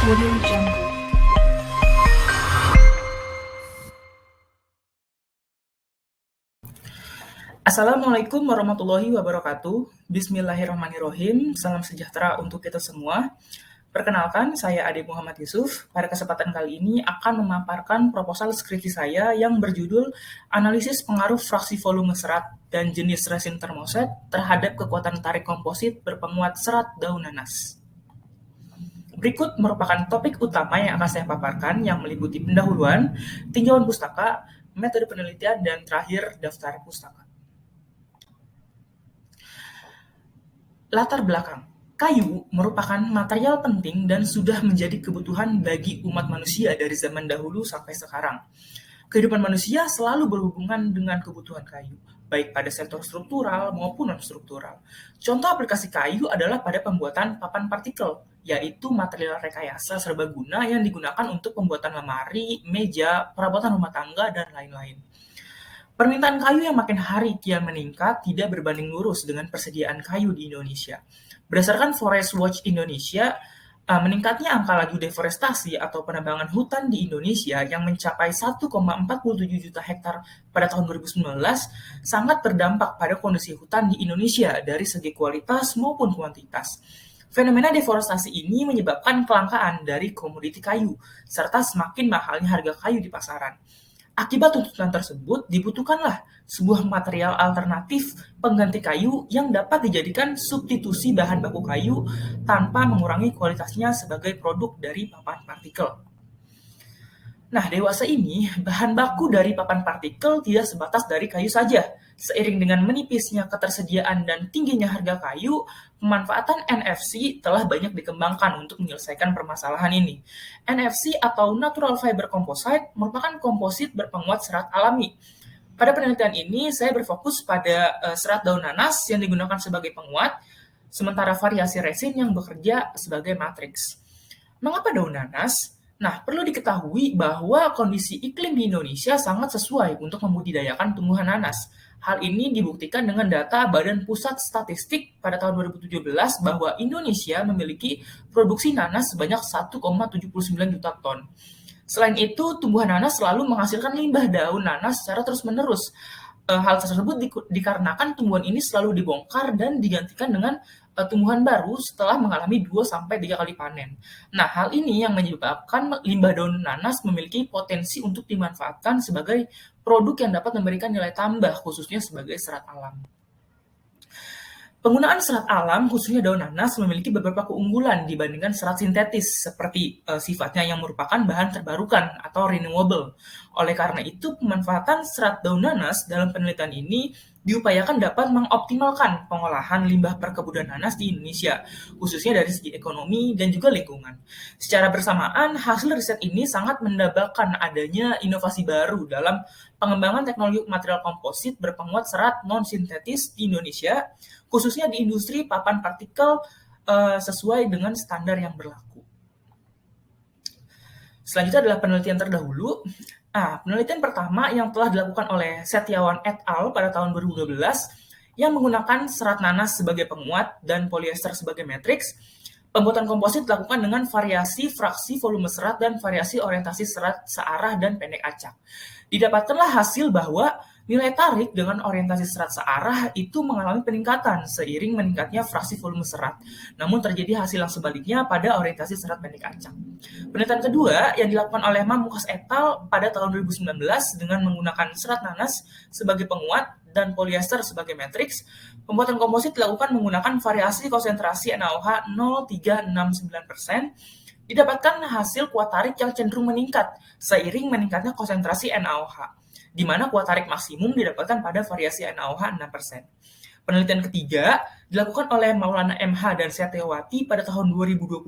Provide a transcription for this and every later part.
Audio Jungle. Assalamualaikum warahmatullahi wabarakatuh. Bismillahirrahmanirrahim. Salam sejahtera untuk kita semua. Perkenalkan, saya Ade Muhammad Yusuf. Pada kesempatan kali ini akan memaparkan proposal skripsi saya yang berjudul Analisis Pengaruh Fraksi Volume Serat dan Jenis Resin Termoset terhadap Kekuatan Tarik Komposit Berpenguat Serat Daun Nanas. Berikut merupakan topik utama yang akan saya paparkan yang meliputi pendahuluan, tinjauan pustaka, metode penelitian, dan terakhir daftar pustaka. Latar belakang. Kayu merupakan material penting dan sudah menjadi kebutuhan bagi umat manusia dari zaman dahulu sampai sekarang. Kehidupan manusia selalu berhubungan dengan kebutuhan kayu, baik pada sektor struktural maupun non-struktural. Contoh aplikasi kayu adalah pada pembuatan papan partikel, yaitu material rekayasa serbaguna yang digunakan untuk pembuatan lemari, meja, perabotan rumah tangga, dan lain-lain. Permintaan kayu yang makin hari kian meningkat tidak berbanding lurus dengan persediaan kayu di Indonesia. Berdasarkan Forest Watch Indonesia, meningkatnya angka laju deforestasi atau penebangan hutan di Indonesia yang mencapai 1,47 juta hektar pada tahun 2019 sangat berdampak pada kondisi hutan di Indonesia dari segi kualitas maupun kuantitas. Fenomena deforestasi ini menyebabkan kelangkaan dari komoditi kayu, serta semakin mahalnya harga kayu di pasaran. Akibat tuntutan tersebut, dibutuhkanlah sebuah material alternatif pengganti kayu yang dapat dijadikan substitusi bahan baku kayu tanpa mengurangi kualitasnya sebagai produk dari papan partikel. Nah, dewasa ini, bahan baku dari papan partikel tidak sebatas dari kayu saja. Seiring dengan menipisnya ketersediaan dan tingginya harga kayu, pemanfaatan NFC telah banyak dikembangkan untuk menyelesaikan permasalahan ini. NFC atau Natural Fiber Composite merupakan komposit berpenguat serat alami. Pada penelitian ini, saya berfokus pada serat daun nanas yang digunakan sebagai penguat, sementara variasi resin yang bekerja sebagai matriks. Mengapa daun nanas? Nah, perlu diketahui bahwa kondisi iklim di Indonesia sangat sesuai untuk membudidayakan tumbuhan nanas. Hal ini dibuktikan dengan data Badan Pusat Statistik pada tahun 2017 bahwa Indonesia memiliki produksi nanas sebanyak 1,79 juta ton. Selain itu, tumbuhan nanas selalu menghasilkan limbah daun nanas secara terus-menerus. Hal tersebut dikarenakan tumbuhan ini selalu dibongkar dan digantikan dengan tumbuhan baru setelah mengalami 2-3 kali panen. Nah, hal ini yang menyebabkan limbah daun nanas memiliki potensi untuk dimanfaatkan sebagai produk yang dapat memberikan nilai tambah, khususnya sebagai serat alam. Penggunaan serat alam, khususnya daun nanas, memiliki beberapa keunggulan dibandingkan serat sintetis, seperti sifatnya yang merupakan bahan terbarukan atau renewable. Oleh karena itu, pemanfaatan serat daun nanas dalam penelitian ini diupayakan dapat mengoptimalkan pengolahan limbah perkebunan nanas di Indonesia, khususnya dari segi ekonomi dan juga lingkungan. Secara bersamaan, hasil riset ini sangat mendapatkan adanya inovasi baru dalam pengembangan teknologi material komposit berpenguat serat non-sintetis di Indonesia, khususnya di industri papan partikel sesuai dengan standar yang berlaku. Selanjutnya adalah penelitian terdahulu. Penelitian pertama yang telah dilakukan oleh Setiawan et al. Pada tahun 2012 yang menggunakan serat nanas sebagai penguat dan polyester sebagai matriks. Pembuatan komposit dilakukan dengan variasi fraksi volume serat dan variasi orientasi serat searah dan pendek acak. Didapatkanlah hasil bahwa nilai tarik dengan orientasi serat searah itu mengalami peningkatan seiring meningkatnya fraksi volume serat. Namun terjadi hasil yang sebaliknya pada orientasi serat pendek acak. Penelitian kedua yang dilakukan oleh Mamukas et al. Pada tahun 2019 dengan menggunakan serat nanas sebagai penguat dan polyester sebagai matriks. Pembuatan komposit dilakukan menggunakan variasi konsentrasi NaOH 0,369%. Didapatkan hasil kuat tarik yang cenderung meningkat seiring meningkatnya konsentrasi NaOH, di mana kuat tarik maksimum didapatkan pada variasi NaOH 6%. Penelitian ketiga dilakukan oleh Maulana MH dan Setiawati pada tahun 2021,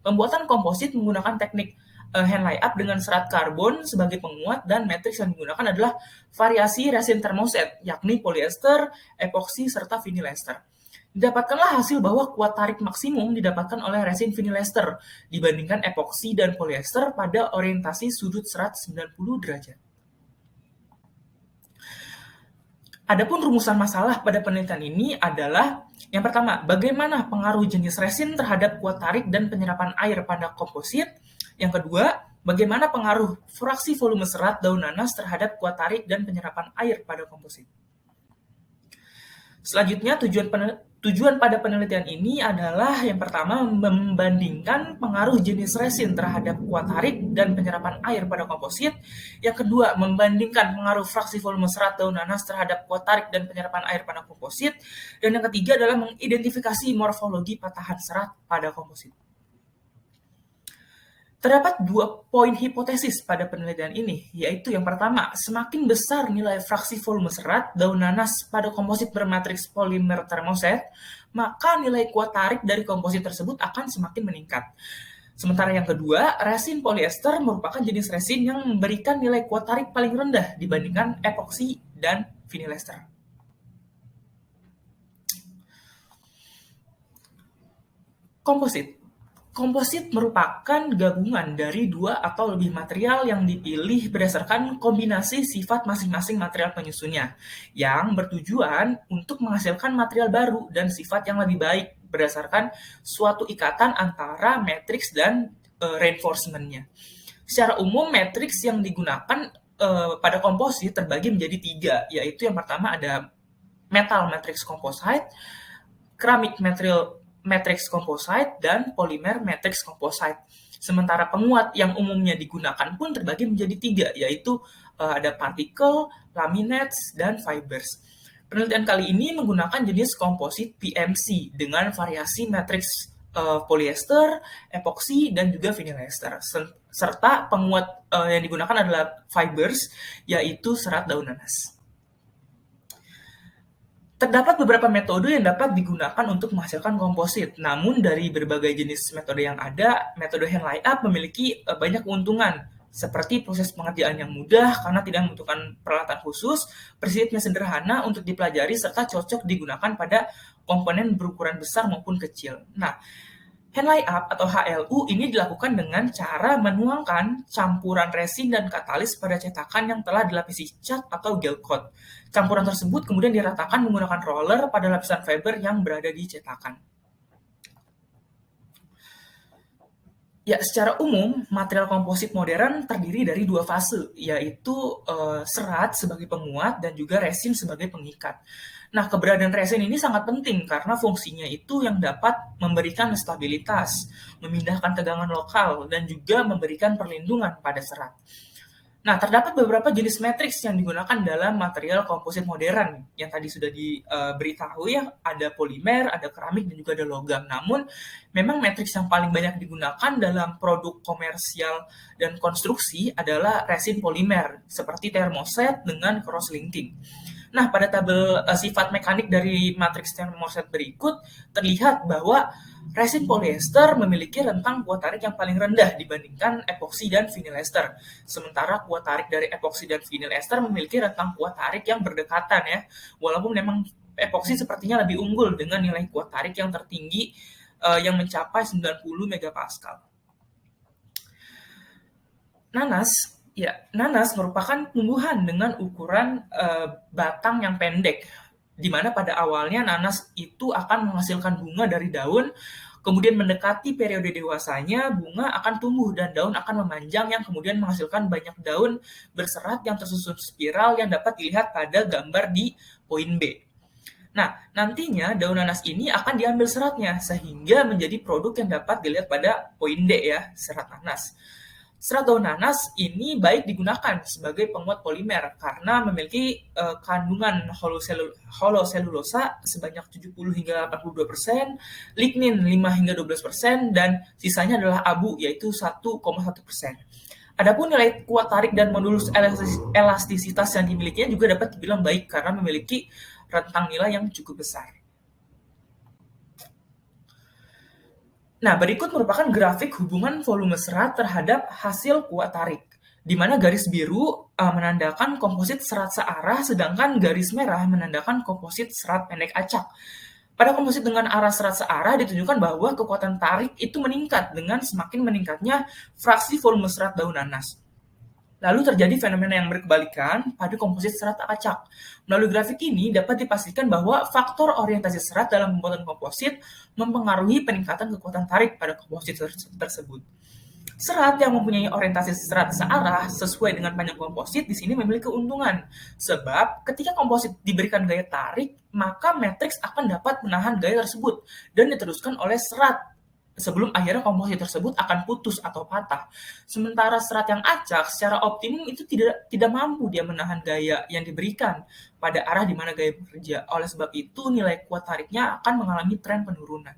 pembuatan komposit menggunakan teknik hand layup dengan serat karbon sebagai penguat dan matriks yang digunakan adalah variasi resin termoset, yakni polyester, epoksi, serta vinyl ester. Didapatkanlah hasil bahwa kuat tarik maksimum didapatkan oleh resin vinyl ester dibandingkan epoksi dan polyester pada orientasi sudut serat 90 derajat. Adapun rumusan masalah pada penelitian ini adalah yang pertama, bagaimana pengaruh jenis resin terhadap kuat tarik dan penyerapan air pada komposit. Yang kedua, bagaimana pengaruh fraksi volume serat daun nanas terhadap kuat tarik dan penyerapan air pada komposit. Selanjutnya, tujuan pada penelitian ini adalah yang pertama membandingkan pengaruh jenis resin terhadap kuat tarik dan penyerapan air pada komposit. Yang kedua, membandingkan pengaruh fraksi volume serat daun nanas terhadap kuat tarik dan penyerapan air pada komposit. Dan yang ketiga adalah mengidentifikasi morfologi patahan serat pada komposit. Terdapat 2 poin hipotesis pada penelitian ini, yaitu yang pertama, semakin besar nilai fraksi volume serat daun nanas pada komposit bermatriks polimer termoset, maka nilai kuat tarik dari komposit tersebut akan semakin meningkat. Sementara yang kedua, resin polyester merupakan jenis resin yang memberikan nilai kuat tarik paling rendah dibandingkan epoksi dan vinyl ester. Komposit merupakan gabungan dari 2 atau lebih material yang dipilih berdasarkan kombinasi sifat masing-masing material penyusunnya, yang bertujuan untuk menghasilkan material baru dan sifat yang lebih baik berdasarkan suatu ikatan antara matriks dan reinforcement-nya. Secara umum, matriks yang digunakan pada komposit terbagi menjadi 3, yaitu yang pertama ada metal matrix composite, keramik material matrix composite, dan polimer matrix composite. Sementara penguat yang umumnya digunakan pun terbagi menjadi 3, yaitu ada particle, laminates, dan fibers. Penelitian kali ini menggunakan jenis komposit PMC dengan variasi matrix polyester, epoksi, dan juga vinyl ester. Serta penguat yang digunakan adalah fibers, yaitu serat daun nanas. Terdapat beberapa metode yang dapat digunakan untuk menghasilkan komposit. Namun dari berbagai jenis metode yang ada, metode hand layup memiliki banyak keuntungan, seperti proses pengerjaan yang mudah karena tidak membutuhkan peralatan khusus, prinsipnya sederhana untuk dipelajari, serta cocok digunakan pada komponen berukuran besar maupun kecil. Nah, hand layup atau HLU ini dilakukan dengan cara menuangkan campuran resin dan katalis pada cetakan yang telah dilapisi cat atau gel coat. Campuran tersebut kemudian diratakan menggunakan roller pada lapisan fiber yang berada di cetakan. Ya, secara umum, material komposit modern terdiri dari 2 fase, yaitu serat sebagai penguat dan juga resin sebagai pengikat. Nah, keberadaan resin ini sangat penting karena fungsinya itu yang dapat memberikan stabilitas, memindahkan tegangan lokal, dan juga memberikan perlindungan pada serat. Nah, terdapat beberapa jenis matriks yang digunakan dalam material komposit modern yang tadi sudah diberitahu ya, ada polimer, ada keramik, dan juga ada logam. Namun, memang matriks yang paling banyak digunakan dalam produk komersial dan konstruksi adalah resin polimer, seperti termoset dengan cross linking. Nah, pada tabel sifat mekanik dari matriks termoset berikut, terlihat bahwa resin polyester memiliki rentang kuat tarik yang paling rendah dibandingkan epoksi dan vinyl ester. Sementara kuat tarik dari epoksi dan vinyl ester memiliki rentang kuat tarik yang berdekatan ya. Walaupun memang epoksi sepertinya lebih unggul dengan nilai kuat tarik yang tertinggi yang mencapai 90 megapascal. Nanas merupakan tumbuhan dengan ukuran batang yang pendek, di mana pada awalnya nanas itu akan menghasilkan bunga dari daun, kemudian mendekati periode dewasanya, bunga akan tumbuh dan daun akan memanjang yang kemudian menghasilkan banyak daun berserat yang tersusun spiral yang dapat dilihat pada gambar di poin B. Nah, nantinya daun nanas ini akan diambil seratnya, sehingga menjadi produk yang dapat dilihat pada poin D ya, serat nanas. Serat daun nanas ini baik digunakan sebagai penguat polimer karena memiliki kandungan holoselulosa sebanyak 70 hingga 82%, lignin 5 hingga 12%, dan sisanya adalah abu yaitu 1,1%. Adapun nilai kuat tarik dan modulus elastisitas yang dimilikinya juga dapat dibilang baik karena memiliki rentang nilai yang cukup besar. Nah, berikut merupakan grafik hubungan volume serat terhadap hasil kuat tarik, di mana garis biru menandakan komposit serat searah, sedangkan garis merah menandakan komposit serat pendek acak. Pada komposit dengan arah serat searah ditunjukkan bahwa kekuatan tarik itu meningkat dengan semakin meningkatnya fraksi volume serat daun nanas. Lalu terjadi fenomena yang berkebalikan pada komposit serat acak. Melalui grafik ini dapat dipastikan bahwa faktor orientasi serat dalam pembuatan komposit mempengaruhi peningkatan kekuatan tarik pada komposit tersebut. Serat yang mempunyai orientasi serat searah sesuai dengan panjang komposit di sini memiliki keuntungan. Sebab ketika komposit diberikan gaya tarik, maka matriks akan dapat menahan gaya tersebut dan diteruskan oleh serat sebelum akhirnya komposit tersebut akan putus atau patah. Sementara serat yang acak secara optimum itu tidak mampu dia menahan gaya yang diberikan pada arah di mana gaya bekerja. Oleh sebab itu nilai kuat tariknya akan mengalami tren penurunan.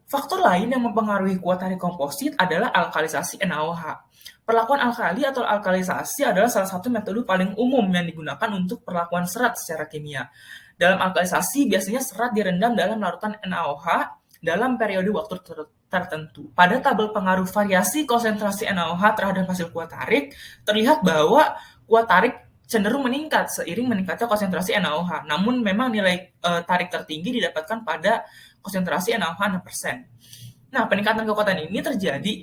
Faktor lain yang mempengaruhi kuat tarik komposit adalah alkalisasi NaOH. Perlakuan alkali atau alkalisasi adalah salah satu metode paling umum yang digunakan untuk perlakuan serat secara kimia. Dalam alkalisasi, biasanya serat direndam dalam larutan NaOH dalam periode waktu tertentu. Pada tabel pengaruh variasi konsentrasi NaOH terhadap hasil kuat tarik, terlihat bahwa kuat tarik cenderung meningkat seiring meningkatnya konsentrasi NaOH. Namun memang nilai tarik tertinggi didapatkan pada konsentrasi NaOH 6%. Nah, peningkatan kekuatan ini terjadi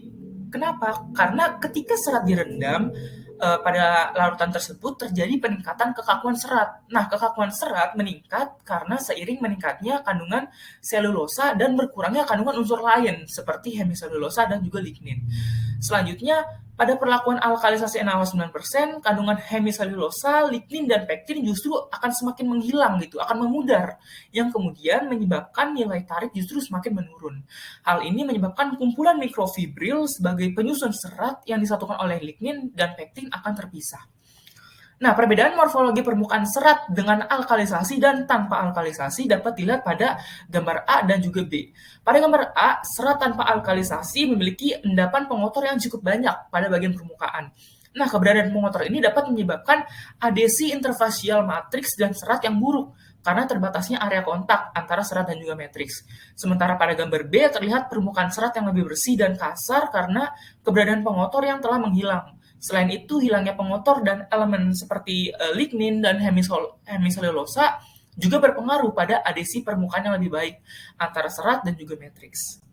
kenapa? Karena ketika serat direndam pada larutan tersebut terjadi peningkatan kekakuan serat. Nah, kekakuan serat meningkat karena seiring meningkatnya kandungan selulosa dan berkurangnya kandungan unsur lain seperti hemiselulosa dan juga lignin. Selanjutnya, pada perlakuan alkalisasi NaOH 9%, kandungan hemiselulosa, lignin, dan pektin justru akan semakin menghilang gitu, akan memudar, yang kemudian menyebabkan nilai tarik justru semakin menurun. Hal ini menyebabkan kumpulan mikrofibril sebagai penyusun serat yang disatukan oleh lignin dan pektin akan terpisah. Nah, perbedaan morfologi permukaan serat dengan alkalisasi dan tanpa alkalisasi dapat dilihat pada gambar A dan juga B. Pada gambar A, serat tanpa alkalisasi memiliki endapan pengotor yang cukup banyak pada bagian permukaan. Nah, keberadaan pengotor ini dapat menyebabkan adesi interfasial matriks dan serat yang buruk karena terbatasnya area kontak antara serat dan juga matriks. Sementara pada gambar B terlihat permukaan serat yang lebih bersih dan kasar karena keberadaan pengotor yang telah menghilang. Selain itu, hilangnya pengotor dan elemen seperti lignin dan hemiselulosa juga berpengaruh pada adesi permukaan yang lebih baik antara serat dan juga matriks.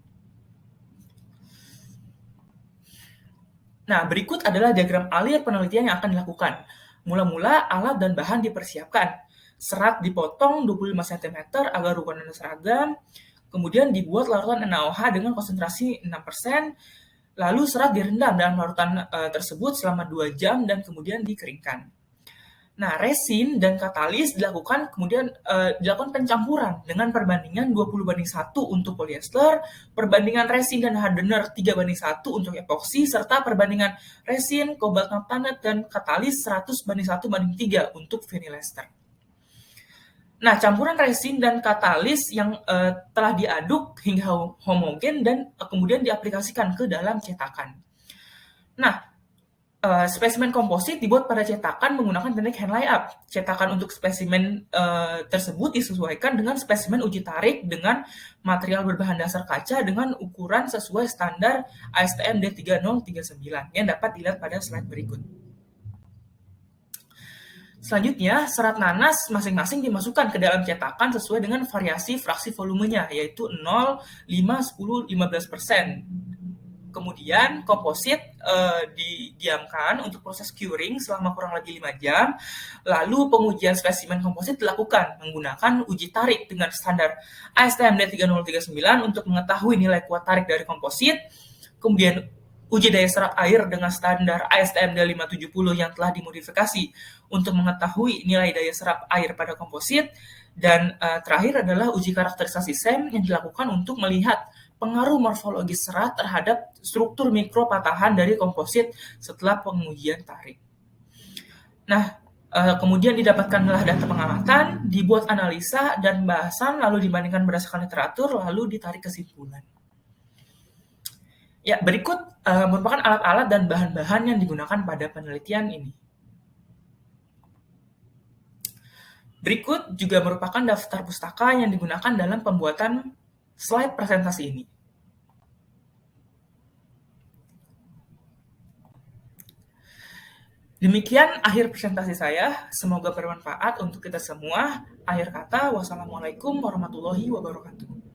Nah, berikut adalah diagram alir penelitian yang akan dilakukan. Mula-mula alat dan bahan dipersiapkan. Serat dipotong 25 cm agar ukurannya seragam. Kemudian dibuat larutan NaOH dengan konsentrasi 6%. Lalu serat direndam dalam larutan tersebut selama 2 jam dan kemudian dikeringkan. Nah, resin dan katalis dilakukan pencampuran dengan perbandingan 20:1 untuk polyester, perbandingan resin dan hardener 3:1 untuk epoksi, serta perbandingan resin, kobalt naphthalate, dan katalis 100:1:3 untuk vinyl ester. Nah, campuran resin dan katalis yang telah diaduk hingga homogen dan kemudian diaplikasikan ke dalam cetakan. Nah, spesimen komposit dibuat pada cetakan menggunakan teknik hand layup. Cetakan untuk spesimen tersebut disesuaikan dengan spesimen uji tarik dengan material berbahan dasar kaca dengan ukuran sesuai standar ASTM D3039 yang dapat dilihat pada slide berikut. Selanjutnya, serat nanas masing-masing dimasukkan ke dalam cetakan sesuai dengan variasi fraksi volumenya, yaitu 0, 5, 10, 15%. Kemudian, komposit didiamkan untuk proses curing selama kurang lebih 5 jam. Lalu, pengujian spesimen komposit dilakukan menggunakan uji tarik dengan standar ASTM D3039 untuk mengetahui nilai kuat tarik dari komposit. Kemudian, uji daya serap air dengan standar ASTM D570 yang telah dimodifikasi untuk mengetahui nilai daya serap air pada komposit. Dan terakhir adalah uji karakterisasi SEM yang dilakukan untuk melihat pengaruh morfologi serat terhadap struktur mikro patahan dari komposit setelah pengujian tarik. Nah, kemudian didapatkanlah data pengamatan, dibuat analisa dan bahasan, lalu dibandingkan berdasarkan literatur, lalu ditarik kesimpulan. Ya, berikut merupakan alat-alat dan bahan-bahan yang digunakan pada penelitian ini. Berikut juga merupakan daftar pustaka yang digunakan dalam pembuatan slide presentasi ini. Demikian akhir presentasi saya. Semoga bermanfaat untuk kita semua. Akhir kata, wassalamualaikum warahmatullahi wabarakatuh.